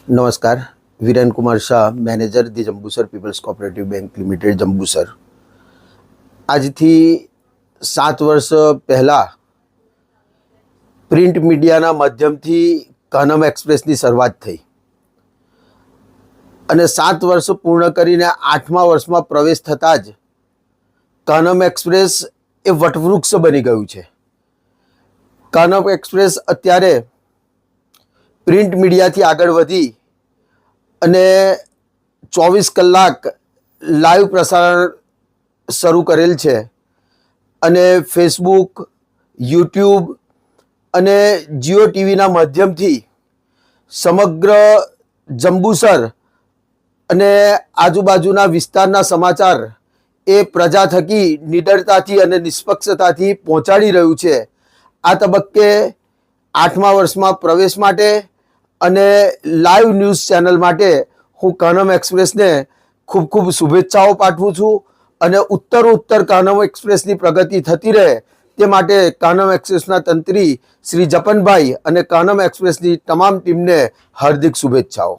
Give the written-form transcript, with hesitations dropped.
નમસ્કાર. Viren Kumar Shah, manager the Jambusar peoples cooperative bank limited, Jambusar. આજથી 7 વર્ષ પહેલાં પ્રિન્ટ મીડિયાના માધ્યમથી કાનમ એક્સપ્રેસની શરૂઆત થઈ અને 7 વર્ષ પૂર્ણ કરીને 8મા વર્ષમાં પ્રવેશ થતાં જ કાનમ એક્સપ્રેસ એ વટવૃક્ષ બની ગયું છે. કાનમ એક્સપ્રેસ અત્યારે પ્રિન્ટ મીડિયાથી આગળ વધી અને 24 કલાક લાઈવ પ્રસારણ શરૂ કરેલ છે અને ફેસબુક, યુટ્યુબ અને જીઓ ટીવીના માધ્યમથી સમગ્ર જંબુસર અને આજુબાજુના વિસ્તારના સમાચાર એ પ્રજા થકી નિડરતાથી અને નિષ્પક્ષતાથી પહોંચાડી રહ્યું છે. આ તબક્કે 8મા વર્ષમાં પ્રવેશ માટે અને લાઈવ ન્યૂઝ ચેનલ માટે હું કાનમ એક્સપ્રેસને ખૂબ ખૂબ શુભેચ્છાઓ પાઠવું છું અને ઉત્તરોત્તર કાનમ એક્સપ્રેસની પ્રગતિ થતી રહે તે માટે કાનમ એક્સપ્રેસના તંત્રી શ્રી જપનભાઈ અને કાનમ એક્સપ્રેસની તમામ ટીમને હાર્દિક શુભેચ્છાઓ.